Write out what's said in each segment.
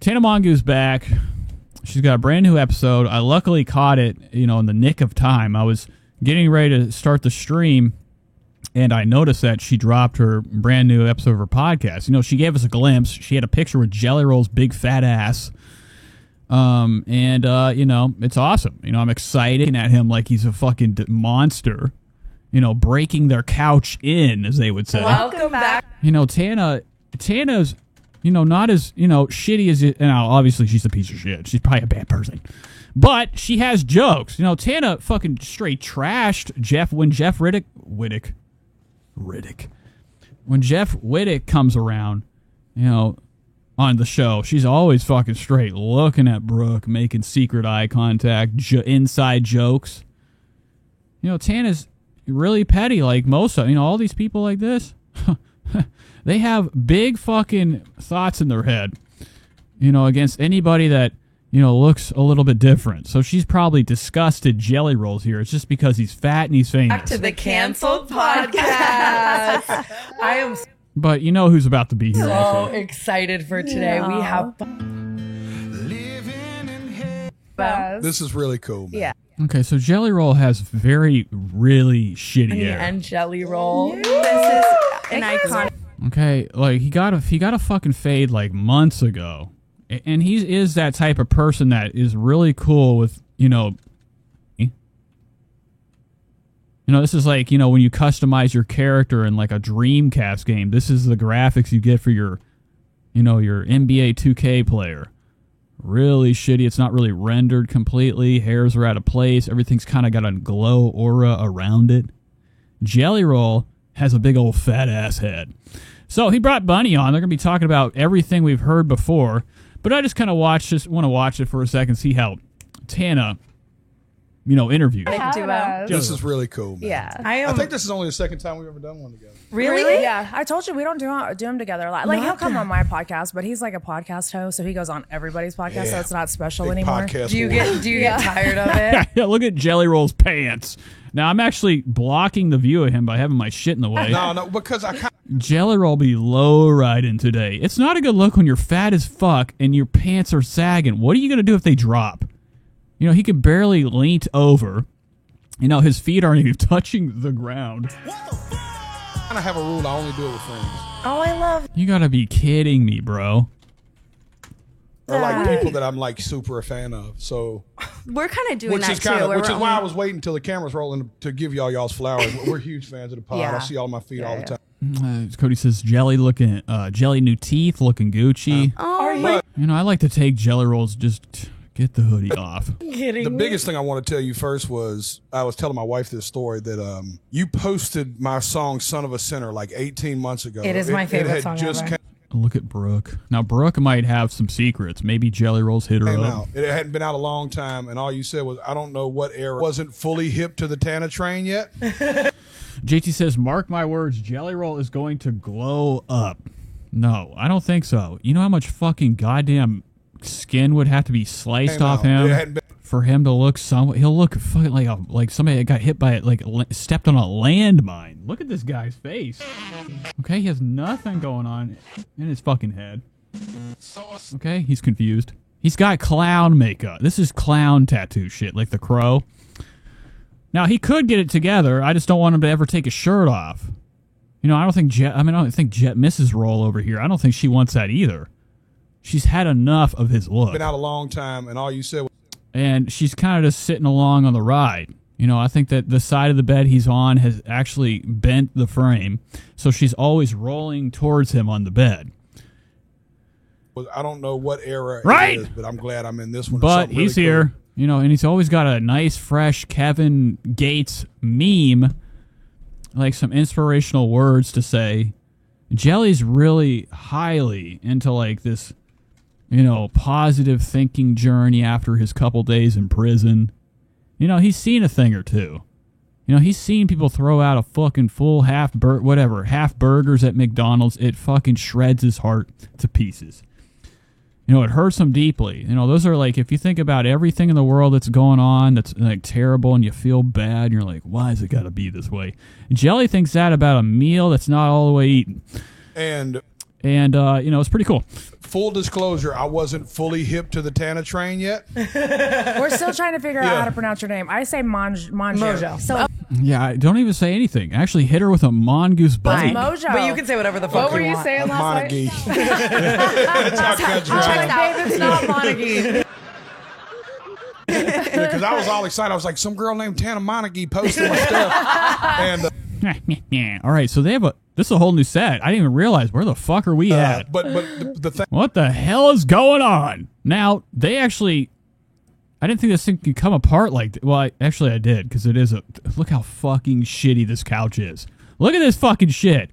Tana Mongeau's back. She's got a brand new episode. I luckily caught it, in the nick of time. I was getting ready to start the stream, and I noticed that she dropped her brand new episode of her podcast. She gave us a glimpse. She had a picture with Jelly Roll's big fat ass. It's awesome. I'm excited at him like he's a fucking monster, breaking their couch in, as they would say. Welcome back. Tana's, not as, shitty as it. Now, obviously, she's a piece of shit. She's probably a bad person. But she has jokes. Tana fucking straight trashed Jeff when Jeff Riddick. When Jeff Riddick comes around, on the show, she's always fucking straight looking at Brooke, making secret eye contact, inside jokes. Tana's really petty, like most of all these people like this. They have big fucking thoughts in their head, against anybody that, looks a little bit different. So she's probably disgusted Jelly Rolls here. It's just because he's fat and he's famous. Back to the Canceled Podcast. I am But who's about to be here so also. excited for today. Yeah. We have This is really cool, man. Yeah. Okay, so Jelly Roll has really shitty hair. And Jelly Roll. This is an icon. Okay, like he got a fucking fade like months ago, and he is that type of person that is really cool with this is like when you customize your character in like a Dreamcast game. This is the graphics you get for your your NBA 2K player. Really shitty. It's not really rendered completely. Hairs are out of place. Everything's kind of got a glow aura around it. Jelly Roll has a big old fat ass head. So he brought Bunny on. They're going to be talking about everything we've heard before. But I just kind of want to watch it for a second, see how Tana, interviews. This is really cool, man. Yeah. I think this is only the second time we've ever done one together. Really? Yeah, I told you we don't do them together a lot. Like he'll come on my podcast, but he's like a podcast host, so he goes on everybody's podcast, so it's not special Big anymore. podcast Do you warrior. get tired of it? Yeah, look at Jelly Roll's pants. Now, I'm actually blocking the view of him by having my shit in the way. No, because I kind Jelly Roll be low riding today. It's not a good look when you're fat as fuck and your pants are sagging. What are you going to do if they drop? He can barely lean over. His feet aren't even touching the ground. of have a rule. I only do it with friends. Oh, I love You gotta be kidding me, bro. Or like people that I'm like super a fan of. So We're kind of doing which that is kind too. of where which is we're why I only- was waiting until the camera's rolling to give y'all's flowers. We're huge fans of the pod. Yeah. I see all my feet all the time. Cody says Jelly new teeth looking Gucci. Oh, I like to take Jelly Rolls, just get the hoodie off. The biggest thing I want to tell you first was I was telling my wife this story that you posted my song "Son of a Sinner" like 18 months ago. It is my favorite had song just ever. Look at Brooke. Now, Brooke might have some secrets. Maybe Jelly Rolls hit her came up. out. It hadn't been out a long time, and all you said was, "I don't know what era wasn't fully hip to the Tana train yet." JT says, mark my words, Jelly Roll is going to glow up. No, I don't think so. You know how much fucking goddamn skin would have to be sliced Came off out. him It hadn't been. for him to look he'll look fucking like somebody that got hit by it, like stepped on a landmine. Look at this guy's face. Okay, he has nothing going on in his fucking head. Okay, he's confused. He's got clown makeup. This is clown tattoo shit, like the Crow. Now, he could get it together. I just don't want him to ever take his shirt off. I don't think Mrs. Roll over here, I don't think she wants that either. She's had enough of his look. Been out a long time, and all you said was, And she's kind of just sitting along on the ride. I think that the side of the bed he's on has actually bent the frame, so she's always rolling towards him on the bed. "I don't know what era Right. it is, but I'm glad I'm in this one." It's But something really he's cool. here, and he's always got a nice, fresh Kevin Gates meme, like some inspirational words to say. Jelly's really highly into like this, positive thinking journey after his couple days in prison. He's seen a thing or two. He's seen people throw out a fucking full half burgers at McDonald's. It fucking shreds his heart to pieces. It hurts him deeply. Those are like, if you think about everything in the world that's going on that's like terrible and you feel bad and you're like, why has it got to be this way? Jelly thinks that about a meal that's not all the way eaten. And And, it's pretty cool. Full disclosure, I wasn't fully hip to the Tana train yet. We're still trying to figure out how to pronounce your name. I say Mojo. So Yeah, don't even say anything. Actually, hit her with a mongoose bite. Mojo. But you can say whatever the fuck What were you want. saying last night? Montague. That's how country I am. Babe, it's not Montague. Because I was all excited. I was like, some girl named Tana Montague posted my stuff. And All right, so this is a whole new set. I didn't even realize where the fuck are we at. but the thing. What the hell is going on? Now, they actually... I didn't think this thing could come apart like... Well, I did, because it is a... Look how fucking shitty this couch is. Look at this fucking shit.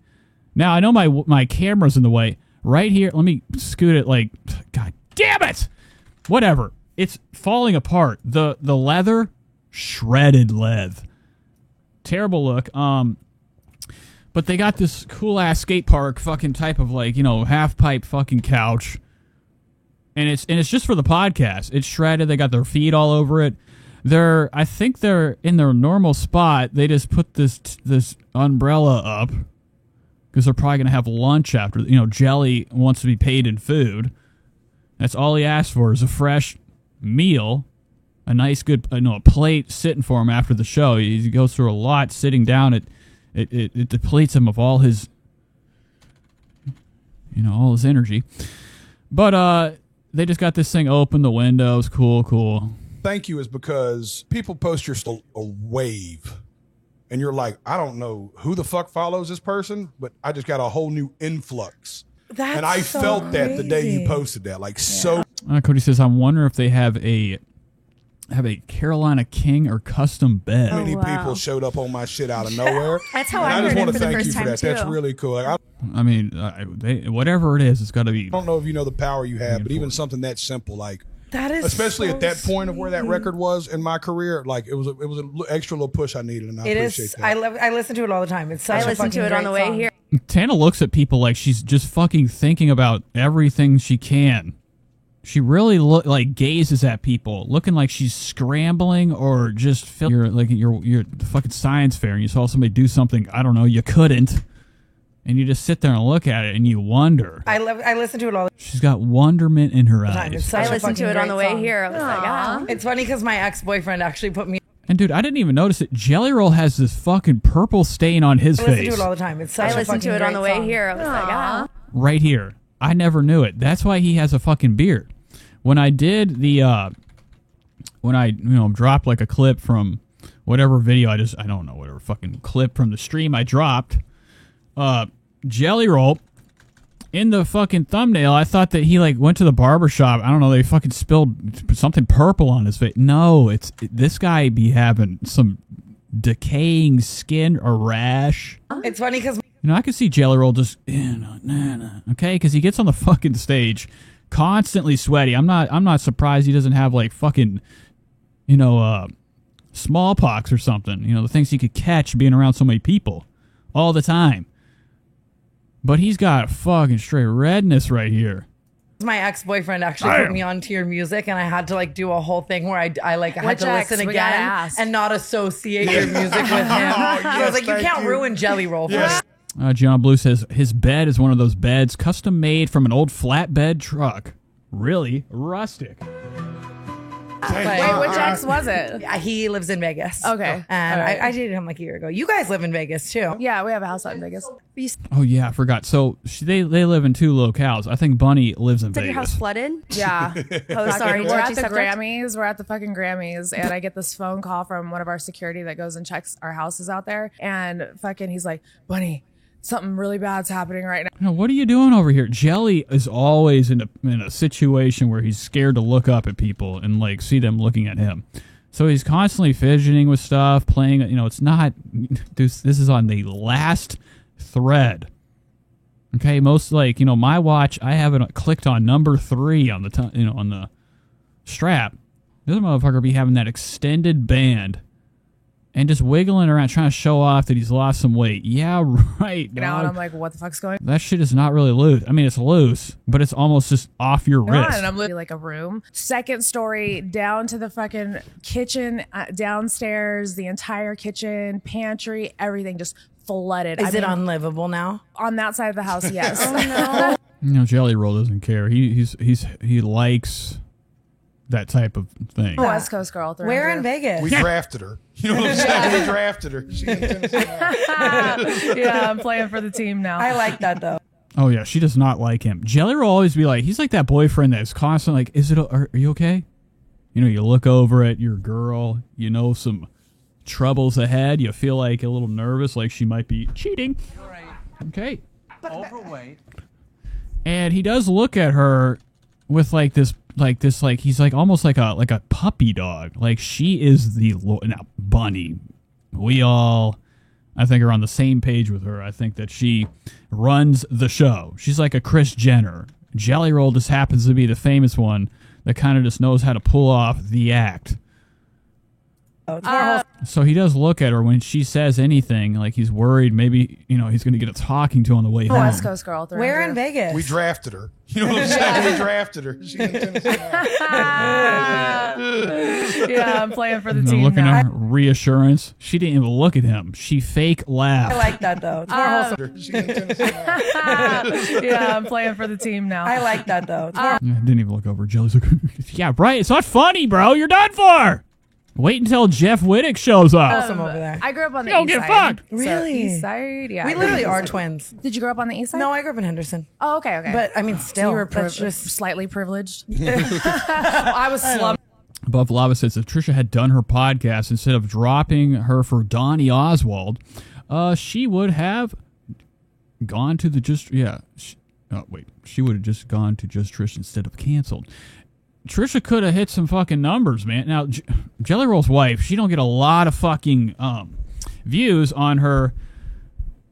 Now, I know my camera's in the way. Right here, let me scoot it like... God damn it! Whatever. It's falling apart. The leather, shredded leather. Terrible look. But they got this cool-ass skate park fucking type of half-pipe fucking couch. And it's just for the podcast. It's shredded. They got their feet all over it. I think they're in their normal spot. They just put this umbrella up because they're probably gonna have lunch after. Jelly wants to be paid in food. That's all he asked for is a fresh meal, a nice good a plate sitting for him after the show. He goes through a lot sitting down. It depletes him of all his energy. But they just got this thing open, the windows, cool. Thank you is because people post your stuff a wave. And you're like, I don't know who the fuck follows this person, but I just got a whole new influx. That's and I so felt that the day crazy. you posted that. So Cody says, I'm wondering if they have a Carolina King or custom bed. many wow. people showed up on my shit out of nowhere. That's how And I I just heard want it to for the thank you first for time, that. That's too. really cool. Like, I I mean, whatever it is, it's got to be. don't know if you know the power you have, but even something that simple, like That is especially so at that point of where that sweet. record was in my career, like it was an extra little push I needed, and I It appreciate is. that. I listen to it all the time. It's such I a listened to fucking it on the great way song. here. Tana looks at people like she's just fucking thinking about everything she can. She really gazes at people, looking like she's scrambling or just you're the fucking science fair and you saw somebody do something, I don't know, you couldn't. And you just sit there and look at it and you wonder. I listen to it all the She's got wonderment in her time. It's eyes. such I a listened to fucking it on the great way song. here. I was like, ah. It's funny because my ex-boyfriend actually put me. And dude, I didn't even notice it. Jelly Roll has this fucking purple stain on his I listen face to it all the time. It's such I a listened to fucking it on the great way song. here. I was like, ah. right here. I never knew it. That's why he has a fucking beard. When I did the when I dropped like a clip from whatever video I don't know, whatever fucking clip from the stream I dropped, Jelly Roll in the fucking thumbnail, I thought that he went to the barbershop. I don't know, they fucking spilled something purple on his face. No, this guy be having some decaying skin or rash. It's funny because I could see Jelly Roll just okay, because he gets on the fucking stage constantly sweaty. I'm not surprised he doesn't have fucking smallpox or something. The things he could catch being around so many people all the time. But he's got fucking straight redness right here. my ex-boyfriend actually put me onto your music, and I had to do a whole thing where I had Which to ex? listen We gotta again ask. and not associate your music with him. So I was like, you can't ruin Jelly Roll for me. John Blue says his bed is one of those beds custom made from an old flatbed truck. Really rustic. Wait, which ex was it? Yeah, he lives in Vegas. Okay. And All right. I dated him a year ago. You guys live in Vegas too. Yeah, we have a house out in Vegas. Oh yeah, I forgot. So they live in two locales. I think Bunny lives in Is your house Vegas. flooded? Yeah. Oh, sorry. We're at touchy the subject. Grammys. We're at the fucking Grammys, and I get this phone call from one of our security that goes and checks our houses out there, and fucking he's like, Bunny, something really bad's happening right now. What are you doing over here? Jelly is always in a situation where he's scared to look up at people and see them looking at him. So he's constantly fidgeting with stuff, playing. It's not. This is on the last thread. Okay, most my watch, I have it clicked on number 3 on the on the strap. This motherfucker be having that extended band. And just wiggling around, trying to show off that he's lost some weight. Yeah, right, And dog. I'm like, what the fuck's going That shit is not really loose. I mean, it's loose, but it's almost just off your on? wrist. And I'm literally a room, second story down to the fucking kitchen, downstairs, the entire kitchen, pantry, everything just flooded. Is it unlivable now? on that side of the house? Yes. You know, Jelly Roll doesn't care. He likes that type of thing. West Coast girl. through Where and in through. Vegas? We drafted her. You know what I'm saying? We drafted her. She's in Tennessee now. Yeah, I'm playing for the team now. I like that though. Oh yeah, she does not like him. Jelly will always be like, he's like that boyfriend that's constantly like, are you okay? You know, you look over at your girl, you know some troubles ahead, you feel like a little nervous, like she might be cheating. Okay. Overweight. And he does look at her with like this he's like almost like a puppy dog. Like she is now Bunny. We all, I think, are on the same page with her. I think that she runs the show. She's like a Kris Jenner. Jelly Roll just happens to be the famous one that kind of just knows how to pull off the act. So he does look at her when she says anything, like he's worried maybe, you know, he's going to get a talking to on the way home. West Coast girl. through Where and in through. Vegas? We drafted her. You know what I'm saying? We drafted her. She's in Tennessee now. Yeah, I'm playing for the And team looking now. at her reassurance. She didn't even look at him. She fake laughed. I like that though. It's more wholesome. She's in Tennessee now. Yeah, I'm playing for the team now. I like that though. It's more I didn't even look over. Jelly's like, yeah, right. It's not funny, bro. You're done for. Wait until Jeff Whittick shows up. wholesome over there. I grew up on the You don't east get side. fucked. So, Really? east side? Yeah. We literally are twins. Did you grow up on the east side? No, I grew up in Henderson. Oh, okay, okay. But I mean, So still, you were that's just slightly privileged. I was slummed. Above Lava says if Trisha had done her podcast instead of dropping her for Donnie Oswald, she would have gone to the she would have just gone to Just Trish instead of canceled. Trisha could have hit some fucking numbers, man. Now, Jelly Roll's wife, she don't get a lot of fucking views on her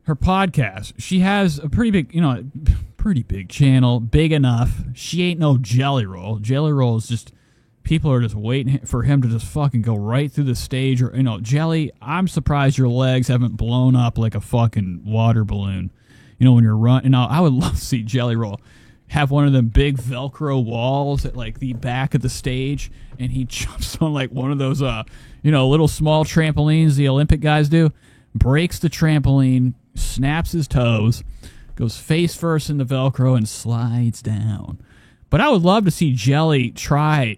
podcast. She has a pretty big channel, big enough. She ain't no Jelly Roll. Jelly Roll is just, people are just waiting for him to just fucking go right through the stage. Or, you know, Jelly, I'm surprised your legs haven't blown up like a fucking water balloon. You know, when you're running. Now, I would love to see Jelly Roll have one of them big Velcro walls at like the back of the stage, and he jumps on like one of those, little small trampolines the Olympic guys do, breaks the trampoline, snaps his toes, goes face first in the Velcro, and slides down. But I would love to see Jelly try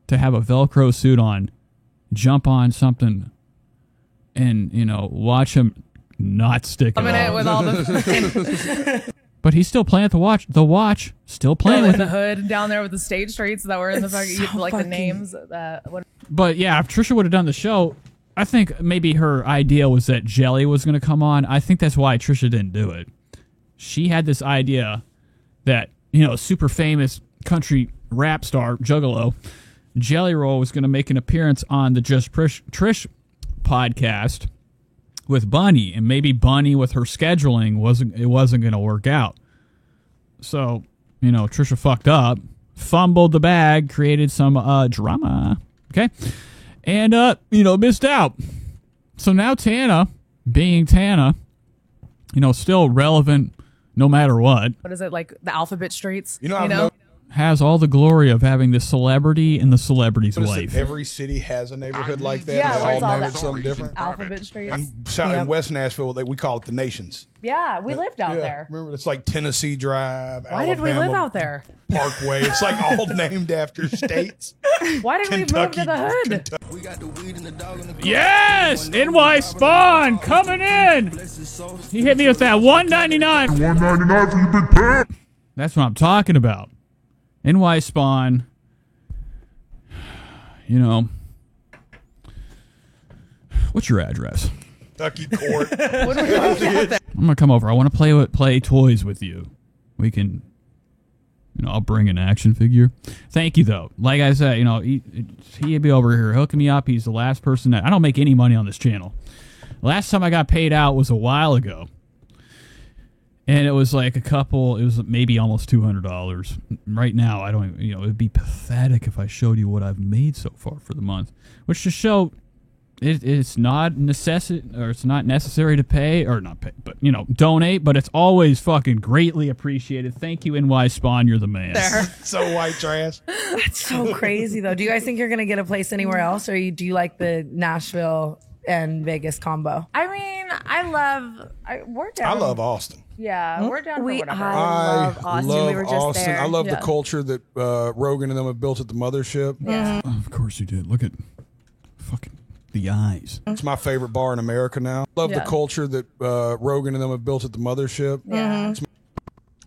to have a Velcro suit on, jump on something, and, you know, watch him not stick I'm in at it all. with all the But he's still playing with the watch. The watch, still playing with the it. hood down there with the stage streets that were in the fucking, so like the fucking- names that. But yeah, if Trisha would have done the show, I think maybe her idea was that Jelly was going to come on. I think that's why Trisha didn't do it. She had this idea that, you know, super famous country rap star, Juggalo, Jelly Roll was going to make an appearance on the Just Trish podcast with Bunny, and maybe Bunny with her scheduling wasn't going to work out. So, you know, Trisha fucked up, fumbled the bag, created some drama, okay? And missed out. So now Tana, being Tana, you know, still relevant no matter what, What is it, like the alphabet streets? You know, I've noticed has all the glory of having the celebrity in the celebrity's that life. every city has a neighborhood like that. Yeah, They where it's all all name it that- something different. Alphabet streets. In West Nashville, we call it the Nations. Yeah, we lived out Yeah, there. remember, it's like Tennessee Drive. Why did we live Alabama out there? Parkway. It's like all named after states. Why did we move Kentucky. to the hood? Kentucky. We got the weed and the dog in the Yes! NY Spawn coming in! He hit me with that $1.99. $1.99 for you, big pimp. That's what I'm talking about. NY Spawn. You know. What's your address? Kentucky Court. What do we moved out there? I'm gonna come over. I want to play toys with you. We can, you know, I'll bring an action figure. Thank you, though. Like I said, you know, he'd be over here hooking me up. He's the last person that I don't make any money on this channel. Last time I got paid out was a while ago, and it was like it was maybe almost $200. Right now, I don't. You know, it'd be pathetic if I showed you what I've made so far for the month, which to show. It's not it's not necessary to pay, or not pay, but, you know, donate, but it's always fucking greatly appreciated. Thank you, NY Spawn. You're the man. So white trash. That's so crazy, though. Do you guys think you're going to get a place anywhere else, or do you like the Nashville and Vegas combo? I mean, we're down. I love Austin. Yeah, we're down for whatever. I love Austin. We were just Austin. there. I love the culture that Rogan and them have built at the mothership. Yeah. Of course you did. Look at fucking the eyes. It's my favorite bar in America now. Love the culture that Rogan and them have built at the mothership. Yeah.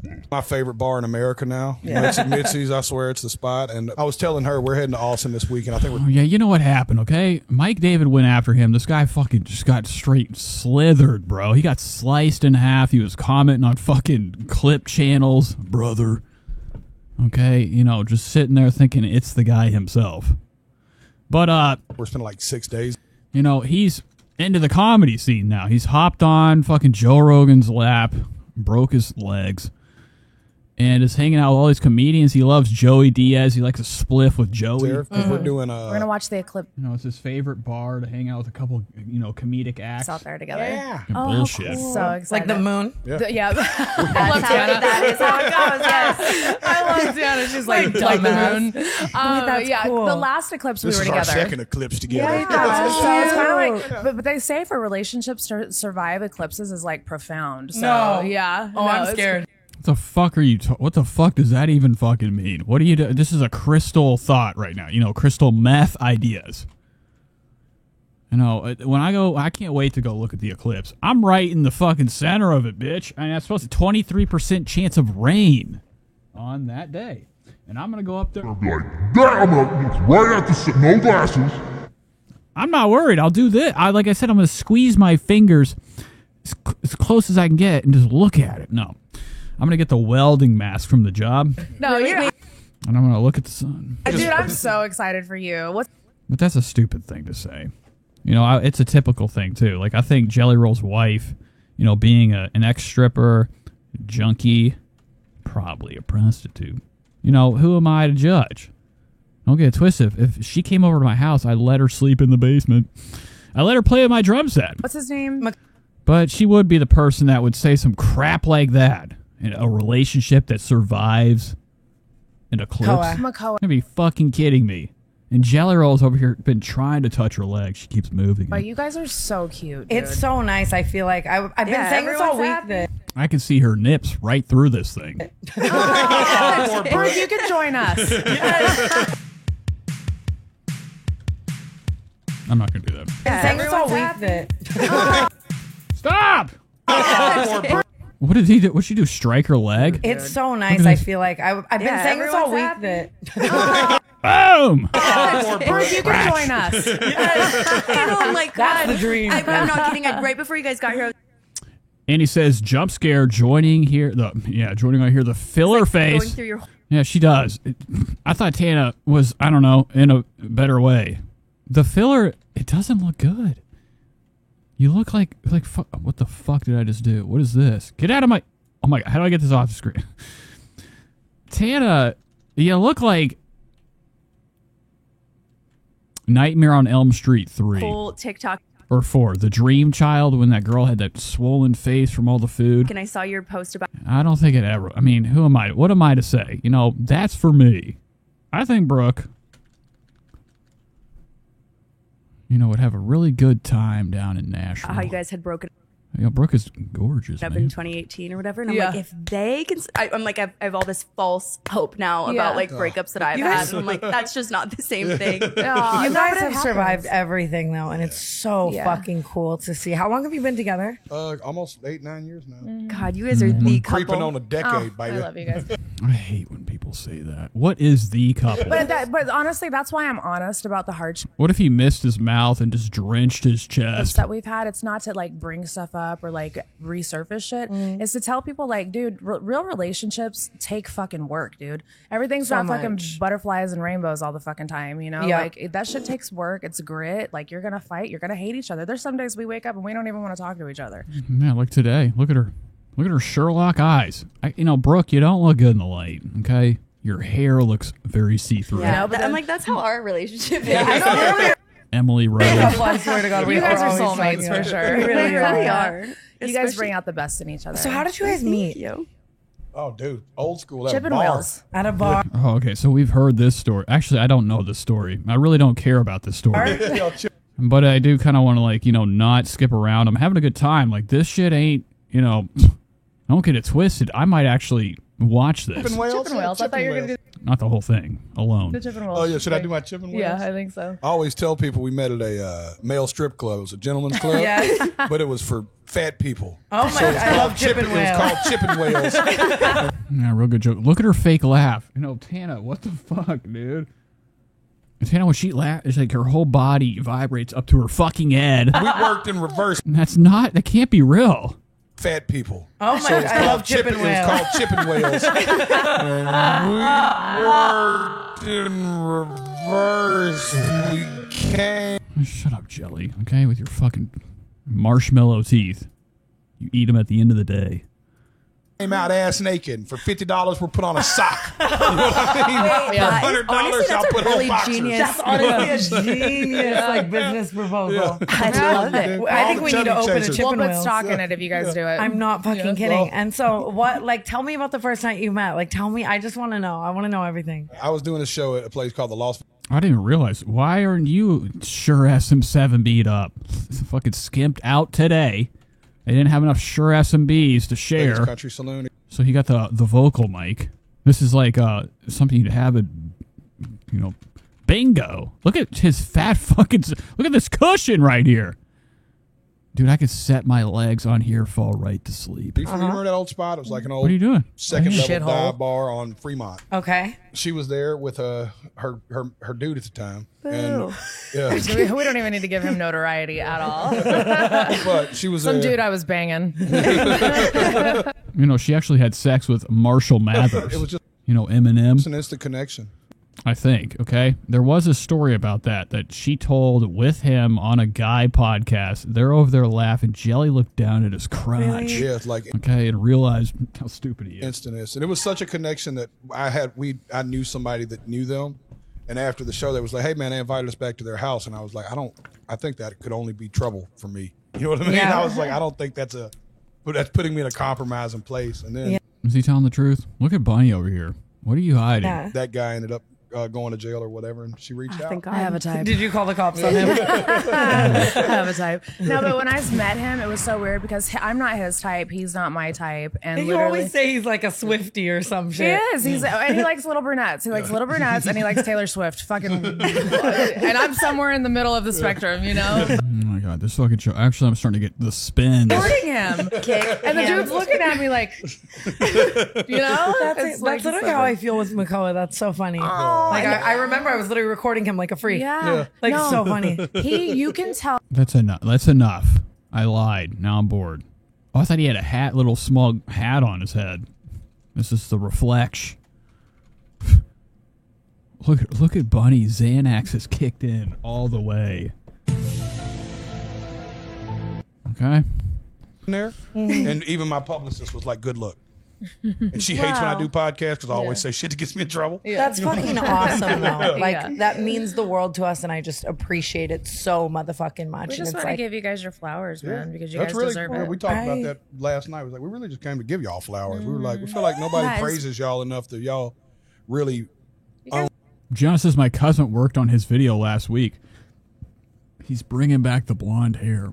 It's my favorite bar in America now. Mitzi's, I swear it's the spot. And I was telling her we're heading to Austin this weekend. I think we're Oh, yeah, you know what happened, okay? Mike David went after him. This guy fucking just got straight slithered, bro. He got sliced in half. He was commenting on fucking clip channels. Brother. Okay, you know, just sitting there thinking it's the guy himself. But, we're spending like 6 days. you know, he's into the comedy scene now. He's hopped on fucking Joe Rogan's lap, broke his legs, and is hanging out with all these comedians. He loves Joey Diaz. He likes to spliff with Joey. There, we're doing We're gonna watch the eclipse You know, it's his favorite bar to hang out with a couple, you know, comedic acts. out there together. yeah. Bullshit. So excited. Like the moon. Yeah. That is how it goes. Yes. I love Tiana. She's like dumbass. That's cool. The last eclipse This we is were our together. second eclipse together. Yeah, so it's kind of like, but they say for relationships to survive eclipses is like profound. So No. yeah. Oh, I'm scared. What the fuck are you? What the fuck does that even fucking mean? What do you do? This is a crystal thought right now. You know, crystal meth ideas. You know, when I go, I can't wait to go look at the eclipse. I'm right in the fucking center of it, bitch. And that's supposed to 23% chance of rain on that day. And I'm gonna go up there. I'll be like, that, I'm gonna look right at the sun, no glasses. I'm not worried. I'll do this. Like I said, I'm gonna squeeze my fingers as close as I can get and just look at it. No. I'm going to get the welding mask from the job, No, you're. and I'm going to look at the sun. Dude, I'm so excited for you. What? But that's a stupid thing to say. You know, it's a typical thing, too. Like, I think Jelly Roll's wife, you know, being an ex-stripper, junkie, probably a prostitute. You know, who am I to judge? Don't get it twisted. If she came over to my house, I'd let her sleep in the basement. I let her play with my drum set. What's his name? But she would be the person that would say some crap like that in a relationship that survives an eclipse. Makoa. You'd be fucking kidding me. And Jelly Roll's over here been trying to touch her leg. She keeps moving. But you guys are so cute. Dude. It's so nice. I feel like I've been saying this all week that I can see her nips right through this thing. Or you can join us. I'm not going to do that. I've been saying this all week that Stop! What did he do? What'd she do? Strike her leg? it's so nice. I feel like I've been saying this all week that Boom! Or you can join us. I know, I'm like, That's God. the dream. I'm not kidding. Right before you guys got here, And he says, jump scare joining here. Joining on here. The filler going face. through your Yeah, she does. I thought Tana was, I don't know, in a better way. The filler, it doesn't look good. You look like what the fuck did I just do? What is this? Get out of my, oh my God, how do I get this off the screen? Tana, you look like Nightmare on Elm Street 3 whole TikTok, or 4. The Dream Child, when that girl had that swollen face from all the food. and I saw your post about I don't think it ever. I mean, who am I? What am I to say? You know, that's for me. I think Brooke, you know, would have a really good time down in Nashville. how you guys had broken You know, Brooke is gorgeous, up man. in 2018 or whatever, and I'm Yeah. like, if they can, I'm like, I have all this false hope now Yeah. about like breakups that I've had, and I'm like, that's just not the same thing. you guys have happens. survived everything though, and it's so fucking cool to see. How long have you been together? Almost 8-9 years now. God, you guys are the Creeping couple. on a decade, baby. I love you guys. I hate when people say that. What is the couple? But honestly, that's why I'm honest about the hardships What if he missed his mouth and just drenched his chest? that we've had. It's not to like bring stuff up or like resurface shit. It's to tell people like, dude, real relationships take fucking work, dude. Everything's So not fucking much. butterflies and rainbows all the fucking time, you know? Yeah. Like that shit takes work. It's grit. Like you're gonna fight. You're gonna hate each other. There's some days we wake up and we don't even want to talk to each other. Yeah, like today. Look at her. Look at her Sherlock eyes. Brooke, you don't look good in the light, okay? Your hair looks very see-through. Yeah, No, but I'm then- like, that's how our relationship is. Emily Rose. I swear to God, You guys are soulmates for sure. We really are. are. You guys bring out the best in each other. So how did you guys meet? You. Oh, dude, old school. At Chip a and bar. Wales? At a bar. Oh, okay. So we've heard this story. Actually, I don't know this story. I really don't care about this story. Yo, Chip, But I do kind of want to, like, not skip around. I'm having a good time. Like, this shit ain't, don't get it twisted. I might actually watch this. Chipping whales? Chipping whales. I thought you were going to do Not the whole thing, alone. the chipping whales. Oh, yeah. Should I do my chipping whales? Yeah, I think so. I always tell people we met at a male strip club. It was a gentleman's club, but it was for fat people. Oh my God, I love chipping It was whales. called chipping whales. Yeah, real good joke. Look at her fake laugh. Tana, what the fuck, dude? Tana, when she laughs, it's like her whole body vibrates up to her fucking head. We worked in reverse. That can't be real. Fat people. Oh my So God, it's I called love chipping It was whales. called chipping whales. And we worked in reverse. We came. Shut up, Jelly, okay? With your fucking marshmallow teeth. You eat them at the end of the day. Came out ass naked. For $50, we'll put on a sock. You know what I mean? For $100, Honestly, I'll that's a put really on boxers. genius. That's honestly a genius like business proposal. I love it. I think we need to open a chasers. chipping We'll put whales. stock in it if you guys do it. I'm not fucking kidding. And so what, like, tell me about the first night you met. Like, tell me, I just want to know. I want to know everything. I was doing a show at a place called the Las I didn't realize. Why aren't you sure SM7 beat up? Fucking skimped out today. They didn't have enough sure SMBs to Vegas share. Country Saloon. So he got the vocal mic. This is like something you'd have at, bingo. Look at his fat fucking... Look at this cushion right here. Dude, I could set my legs on here, fall right to sleep. You remember that old spot? It was like an old What are you doing? second level Shithole. dive bar on Fremont. Okay. She was there with her dude at the time. And yeah, we don't even need to give him notoriety at all. but she was Some there. dude I was banging. She actually had sex with Marshall Mathers. It was just Eminem. an instant connection. I think, okay? There was a story about that she told with him on a guy podcast. They're over there laughing. Jelly looked down at his crotch. Yeah, it's like Okay, and realized how stupid he is. instant. And it was such a connection that I knew somebody that knew them. And after the show, they was like, hey, man, they invited us back to their house. And I was like, I think that could only be trouble for me. You know what I mean? Yeah. I was like, I don't think that's putting me in a compromising place. And then Is he telling the truth? Look at Bunny over here. What are you hiding? Yeah. that guy ended up going to jail or whatever. And she reached out. Thank God. I have a type. Did you call the cops on him? I have a type. No, but when I met him, it was so weird because I'm not his type. He's not my type. And You literally, always say he's like a Swiftie or some he shit. is. And he likes little brunettes. He likes little brunettes, and he likes Taylor Swift. Fucking, and I'm somewhere in the middle of the spectrum, Oh my god, this fucking show. Actually, I'm starting to get the spins. Hurting him, and the dude's looking at me like, That's like literally how I feel with Makoa. That's so funny. I remember I was literally recording him like a freak. Yeah, Like, no. so funny. You can tell. That's enough. That's enough. I lied. Now I'm bored. Oh, I thought he had a little small hat on his head. This is the reflection. Look at Bunny. Xanax is kicked in all the way. Okay. there. And even my publicist was like, good luck. And she hates when I do podcasts because I always say shit that gets me in trouble. That's fucking awesome, though. Like, Yeah. that means the world to us, and I just appreciate it so motherfucking much. We And just it's want to like, give you guys your flowers, man, because you That's guys really deserve cool. it. We talked about that last night. We was like, we really just came to give y'all flowers. We were like, we feel like nobody Guys. praises y'all enough that y'all really. John says my cousin worked on his video last week. He's bringing back the blonde hair.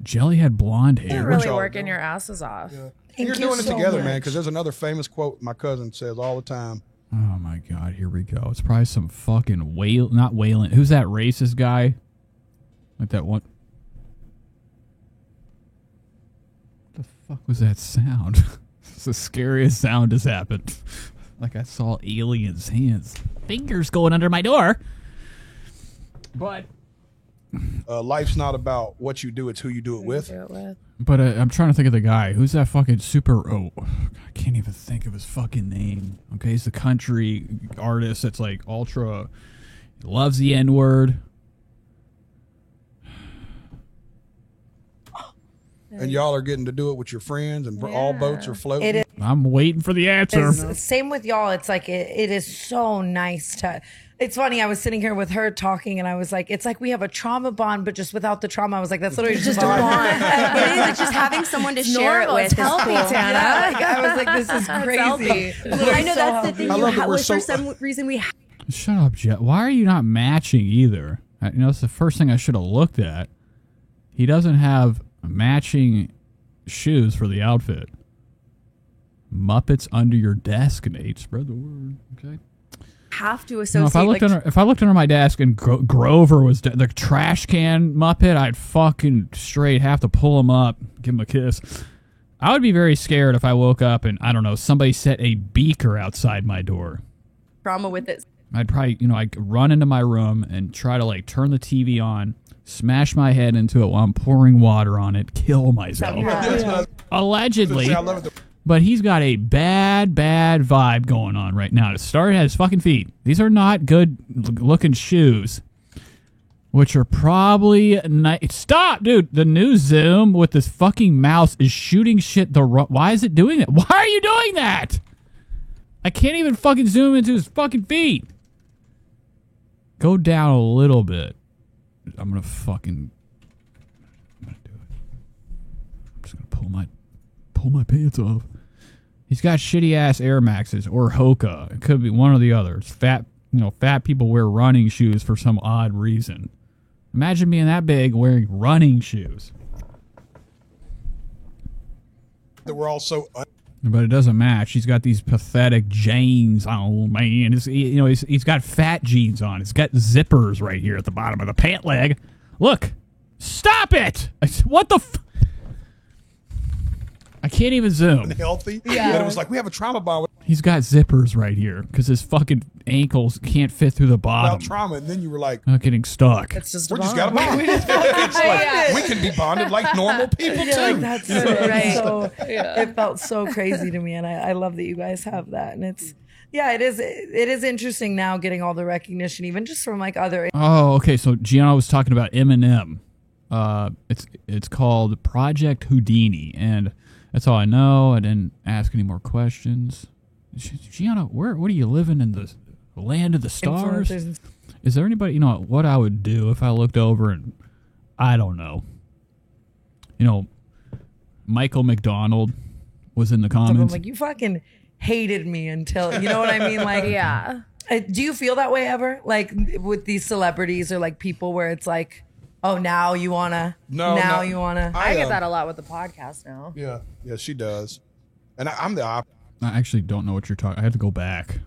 Jelly had blonde hair. You're really y'all working doing? your asses off. You're doing it together, man, because there's another famous quote my cousin says all the time. Oh my god, here we go. It's probably some fucking not Waylon. Who's that racist guy? Like that one. What the fuck was that sound? It's the scariest sound has happened. Like I saw aliens' hands. Fingers going under my door. But Life's not about what you do, it's who you do it with. Do it with. But I'm trying to think of the guy. Who's that fucking super... Oh, I can't even think of his fucking name. Okay, he's the country artist that's like ultra... Loves the N-word. And y'all are getting to do it with your friends, and all boats are floating. It is. I'm waiting for the answer. Same with y'all. It's like it is so nice to. It's funny. I was sitting here with her talking, and I was like, "It's like we have a trauma bond, but just without the trauma." I was like, "That's literally just a bond." It is. It's just having someone to share it normal. with It's is healthy, cool. Tana. Yeah, like, I was like, "This is crazy." healthy. I know that's the thing. I love that we're For so- some reason, we Shut up, Jet. Why are you not matching either? It's the first thing I should have looked at. He doesn't have matching shoes for the outfit. Muppets under your desk, Nate. Spread the word. Okay. Have to You know, associate. if I looked under my desk and Grover was the trash can Muppet, I'd fucking straight have to pull him up, give him a kiss. I would be very scared if I woke up and, I don't know, somebody set a beaker outside my door. Drama with it. I'd probably, I'd run into my room and try to, like, turn the TV on, smash my head into it while I'm pouring water on it, kill myself. Allegedly. I love it. But he's got a bad vibe going on right now. To start at his fucking feet. These are not good looking shoes. Which are probably stop, dude. The new Zoom with this fucking mouse is shooting shit why is it doing that? Why are you doing that? I can't even fucking zoom into his fucking feet. Go down a little bit. I'm gonna do it. I'm just gonna pull my pants off. He's got shitty ass Air Maxes or Hoka. It could be one or the other. It's fat people wear running shoes for some odd reason. Imagine being that big wearing running shoes. That we're all so. But it doesn't match. He's got these pathetic jeans. Oh man, he's got fat jeans on. It's got zippers right here at the bottom of the pant leg. Look, stop it! What the? I can't even zoom. Healthy. Yeah. But it was like we have a trauma bond. He's got zippers right here because his fucking ankles can't fit through the bottom. Without trauma, and then you were like, not getting stuck. It's just we just got a bond. It's like, we can be bonded like normal people too. Like that's right. So it felt so crazy to me, and I love that you guys have that. And it's it is interesting now getting all the recognition, even just from like other. Oh, okay. So Gianna was talking about Eminem. It's called Project Houdini, and that's all I know. I didn't ask any more questions. Gianna, what are you living in the land of the stars? Is there anybody, what I would do if I looked over and, I don't know, Michael McDonald was in the comments. I'm like, you fucking hated me until, you know what I mean? Like, Yeah. Do you feel that way ever? Like with these celebrities or like people where it's like, oh, now you wanna, you wanna. I get that a lot with the podcast now. Yeah, she does, and I'm the opposite. I actually don't know what you're talking. I had to go back.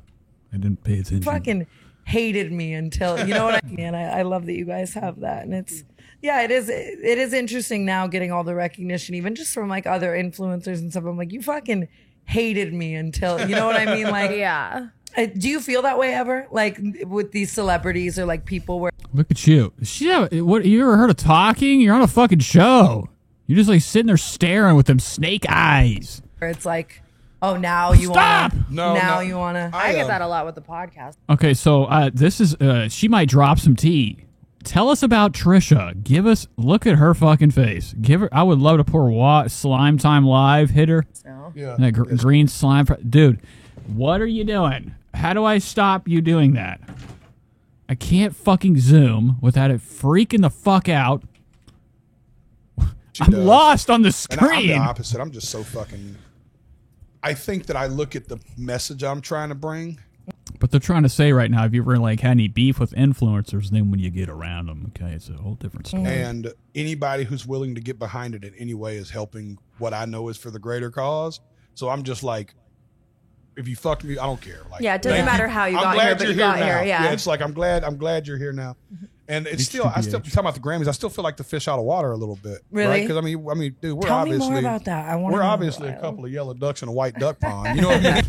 I didn't pay attention. Fucking hated me until, you know what I mean? And I love that you guys have that. And it's, it is interesting now getting all the recognition, even just from like other influencers and stuff. I'm like, you fucking hated me until, you know what I mean? Like, Yeah. Do you feel that way ever? Like with these celebrities or like people where. Look at you. What, you ever heard of talking? You're on a fucking show. You're just like sitting there staring with them snake eyes. It's like, oh, now you Stop! wanna. You wanna. I get that a lot with the podcast. Okay, so this is she might drop some tea. Tell us about Trisha. Look at her fucking face. I would love to pour Slime Time Live. Hit her. No. Yeah, That green slime. Dude, what are you doing? How do I stop you doing that? I can't fucking zoom without it freaking the fuck out. I'm lost on the screen. And I'm the opposite. I'm just so fucking. I think that I look at the message I'm trying to bring. But they're trying to say right now, if you ever like had any beef with influencers, then when you get around them, okay, it's a whole different story. And anybody who's willing to get behind it in any way is helping what I know is for the greater cause. So I'm just like, if you fuck me, I don't care. Like, Yeah, it doesn't matter how you got here, but you got here. Yeah. It's like I'm glad you're here now. And it's still, talking about the Grammys. I still feel like the fish out of water a little bit. Really? Because I mean, dude, we're Tell obviously me more about that. we're obviously a couple of yellow ducks in a white duck pond. You know what I mean?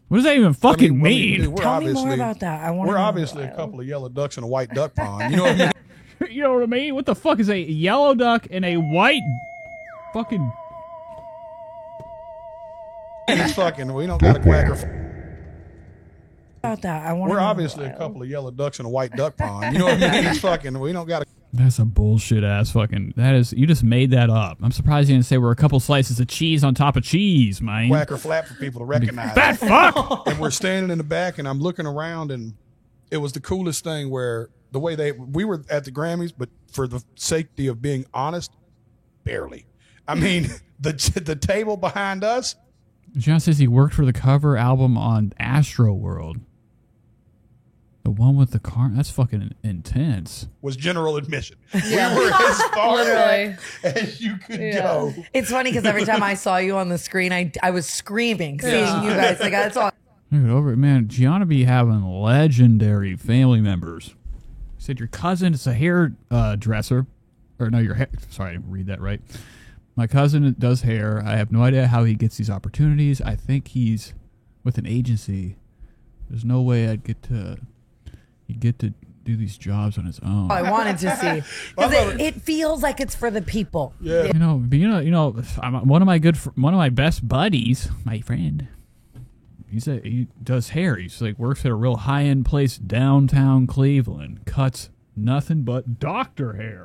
What does that even fucking mean? Dude, Tell me more about that. We're obviously a couple of yellow ducks in a white duck pond. You know what I mean? You know what I mean? What the fuck is a yellow duck and a white fucking... It's fucking, we don't got a quacker. About that. We're obviously a couple of yellow ducks in a white duck pond. You know what I mean? It's fucking, we don't got a... That's a bullshit ass fucking... You just made that up. I'm surprised you didn't say we're a couple slices of cheese on top of cheese, man. Quacker flap for people to recognize. Fat fuck! And we're standing in the back and I'm looking around and it was the coolest thing where the way we were at the Grammys, but for the safety of being honest, barely. I mean, the table behind us. John says he worked for the cover album on Astro World. The one with the car, that's fucking intense. Was general admission. We were as far Literally. as you could go. It's funny because every time I saw you on the screen, I was screaming seeing you guys. Like that's all. Dude, man, Gianna be having legendary family members. You said your cousin is a hair dresser. Or no, your hair. Sorry, I didn't read that right. My cousin does hair. I have no idea how he gets these opportunities. I think he's with an agency. There's no way he'd get to do these jobs on his own. I wanted to see because it feels like it's for the people. Yeah. One of my best buddies, my friend. He does hair. He's like works at a real high end place downtown Cleveland. Cuts nothing but doctor hair.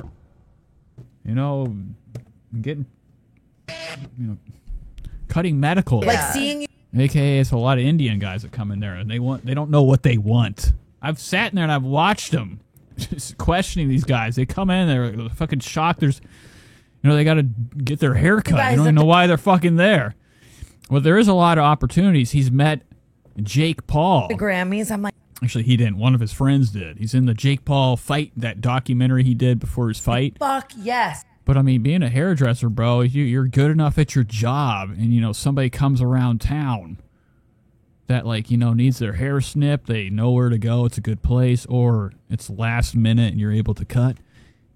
Cutting medical. Like seeing you. AKA, it's a lot of Indian guys that come in there and they don't know what they want. I've sat in there and I've watched them just questioning these guys. They come in, they're fucking shocked. They got to get their hair cut. You don't even know why they're fucking there. Well, there is a lot of opportunities. He's met Jake Paul. The Grammys. I'm like, actually, he didn't. One of his friends did. He's in the Jake Paul fight, that documentary he did before his fight. fuck yes. But I mean, being a hairdresser, bro, you're good enough at your job, and somebody comes around town that needs their hair snipped. They know where to go. It's a good place, or it's last minute and you're able to cut.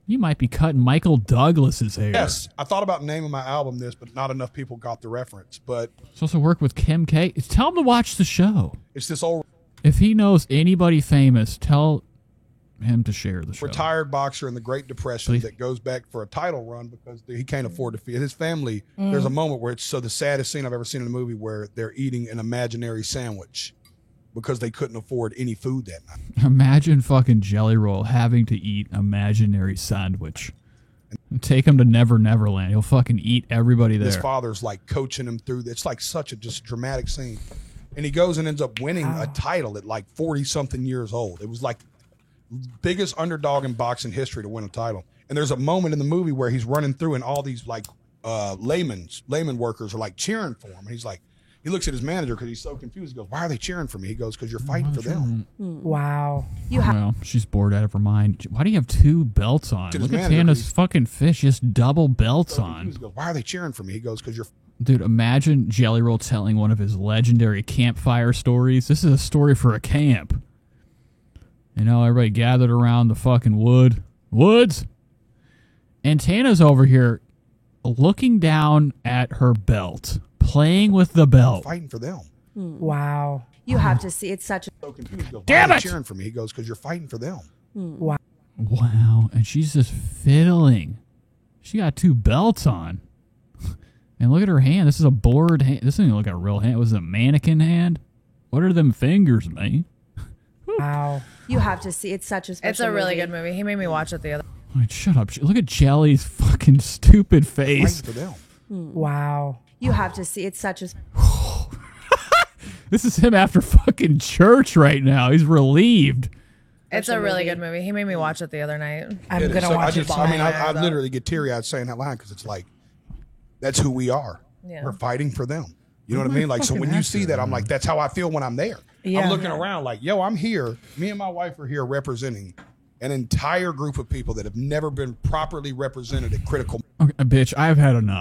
You might be cutting Michael Douglas's hair. Yes, I thought about naming my album this, but not enough people got the reference. But It's also work with Kim K. Tell him to watch the show. it's this old If he knows anybody famous, tell him to share the show. retired boxer in the Great Depression that goes back for a title run because he can't afford to feed his family. There's a moment where it's the saddest scene I've ever seen in a movie where they're eating an imaginary sandwich because they couldn't afford any food that night. Imagine fucking Jelly Roll having to eat imaginary sandwich. Take him to Neverland. He'll fucking eat everybody there. His father's like coaching him through. It's like such a just dramatic scene. And he goes and ends up winning a title at like 40-something years old. It was like biggest underdog in boxing history to win a title. And there's a moment in the movie where he's running through and all these like layman workers are like cheering for him. And he's like, he looks at his manager because he's so confused. He goes, "Why are they cheering for me?" He goes, "Because you're fighting for them." Wow. Well, she's bored out of her mind. Why do you have two belts on? To his Look at manager, Tana's he's- fucking fish. He has double belts So on. confused. He goes, "Why are they cheering for me?" He goes, "Because you're." Dude, imagine Jelly Roll telling one of his legendary campfire stories. This is a story for a camp. Everybody gathered around the fucking woods. And Tana's over here looking down at her belt, playing with the belt. Fighting for them. Wow. You have to see. It's such a. So confused. He goes, "Why Damn are they it!" cheering for me?" He goes, "Because you're fighting for them." Wow. Wow. And she's just fiddling. She got two belts on. And look at her hand. This is a bored hand. This doesn't even look like a real hand. Was it a mannequin hand? What are them fingers, man? Wow. You have to see. It's such a. Special It's a really movie. good movie. He made me watch it the other. Wait, shut up. Look at Jelly's fucking stupid Fighting face. for them. Wow. You have to see. It's such a. This is him after fucking church right now. He's relieved. It's a really good movie. He made me watch it the other night. I'm It is. gonna So watch it. I literally get teary eyed saying that line because it's like, that's who we are. Yeah. We're fighting for them. You know what I mean? Like, so when you see that, I'm like, that's how I feel when I'm there. Yeah. I'm looking around like, yo, I'm here. Me and my wife are here representing an entire group of people that have never been properly represented at critical Okay, bitch, I've had enough.